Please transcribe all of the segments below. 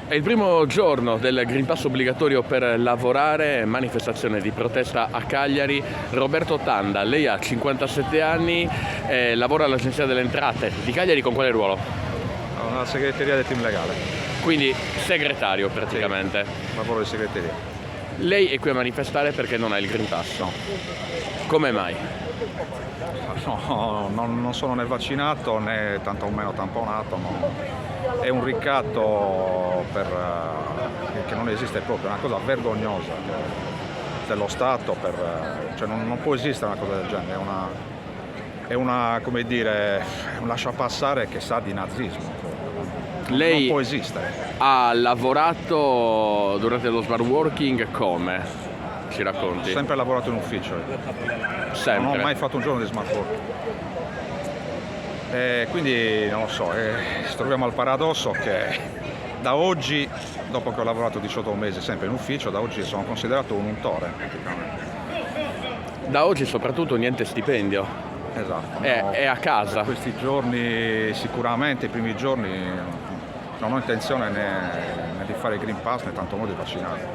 È il primo giorno del Green Pass obbligatorio per lavorare, manifestazione di protesta a Cagliari. Roberto Tanda, lei ha 57 anni, lavora all'Agenzia delle Entrate di Cagliari, con quale ruolo? Una segreteria del team legale. Quindi segretario praticamente. Sì, lavoro di segreteria. Lei è qui a manifestare perché non ha il Green Pass? No. Come mai? No, non sono né vaccinato né tantomeno tamponato. No. È un ricatto che non esiste proprio, è una cosa vergognosa dello Stato, cioè non può esistere una cosa del genere, è una come dire, un lasciapassare che sa di nazismo. Lei non può esistere. Ha lavorato durante lo smart working come? Ci racconti? Ho sempre lavorato in ufficio. Sempre. Non ho mai fatto un giorno di smart working. Quindi non lo so, ci troviamo al paradosso che da oggi, dopo che ho lavorato 18 mesi sempre in ufficio, da oggi sono considerato un untore praticamente. Da oggi soprattutto niente stipendio. Esatto. È a casa. Per questi giorni sicuramente, i primi giorni, non ho intenzione né di fare il Green Pass né tanto modo di vaccinare.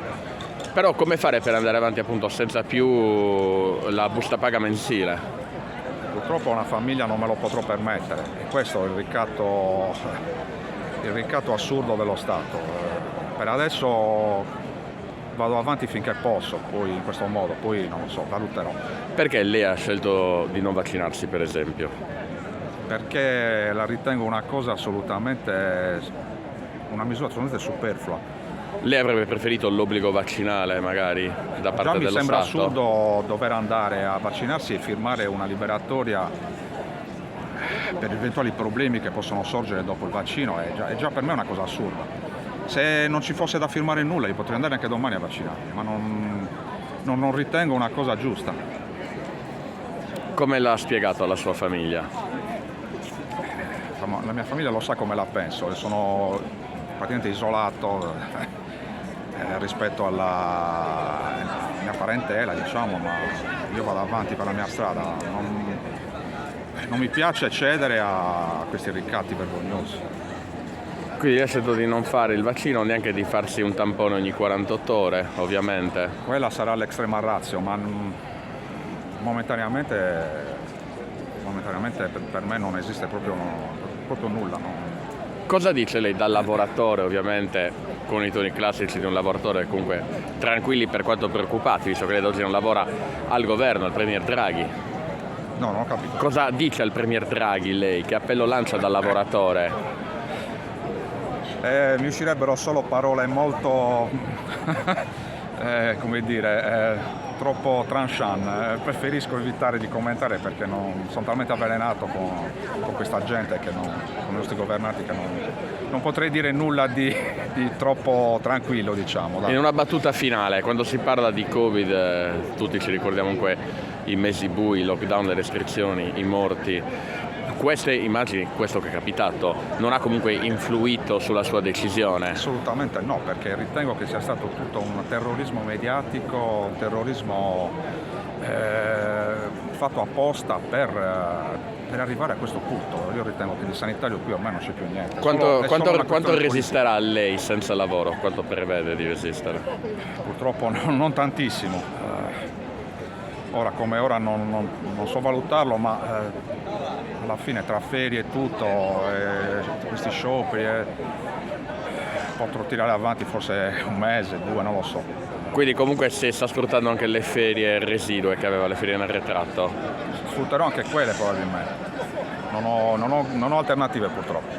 Però come fare per andare avanti appunto senza più la busta paga mensile? Purtroppo una famiglia non me lo potrò permettere e questo è il ricatto assurdo dello Stato. Per adesso vado avanti finché posso, poi in questo modo, poi non lo so, valuterò. Perché lei ha scelto di non vaccinarsi, per esempio? Perché la ritengo una misura assolutamente superflua. Lei avrebbe preferito l'obbligo vaccinale magari da parte dello Stato? Già mi sembra assurdo dover andare a vaccinarsi e firmare una liberatoria per eventuali problemi che possono sorgere dopo il vaccino, è già per me una cosa assurda. Se non ci fosse da firmare nulla io potrei andare anche domani a vaccinarmi, ma non ritengo una cosa giusta. Come l'ha spiegato alla sua famiglia? La mia famiglia lo sa come la penso, sono praticamente isolato rispetto alla mia parentela, diciamo, ma io vado avanti per la mia strada, non mi piace cedere a questi ricatti vergognosi. Quindi ha scelto di non fare il vaccino, neanche di farsi un tampone ogni 48 ore, ovviamente. Quella sarà l'extrema ratio, ma momentaneamente per me non esiste proprio nulla. No? Cosa dice lei da lavoratore, ovviamente, con i toni classici di un lavoratore comunque tranquilli per quanto preoccupati, visto che lei da oggi non lavora al governo, al Premier Draghi? No, non ho capito. Cosa dice al Premier Draghi lei? Che appello lancia da lavoratore? Mi uscirebbero solo parole molto, come dire, troppo tranchant. Preferisco evitare di commentare perché sono talmente avvelenato con questa gente, con i nostri governanti, che non potrei dire nulla di troppo tranquillo, diciamo. Dai. In una battuta finale, quando si parla di Covid, tutti ci ricordiamo comunque i mesi bui, i lockdown, le restrizioni, i morti. Queste immagini, questo che è capitato, non ha comunque influito sulla sua decisione? Assolutamente no, perché ritengo che sia stato tutto un terrorismo mediatico, un terrorismo fatto apposta per arrivare a questo punto. Io ritengo che di sanitario qui ormai non c'è più niente. Quanto resisterà lei senza lavoro? Quanto prevede di resistere? Purtroppo non tantissimo. Ora come ora non so valutarlo, ma alla fine tra ferie e tutto, questi scioperi, potrò tirare avanti forse un mese, 2, non lo so. Quindi comunque si sta sfruttando anche le ferie residue che aveva, le ferie in arretrato? Sfrutterò anche quelle probabilmente, non ho alternative purtroppo.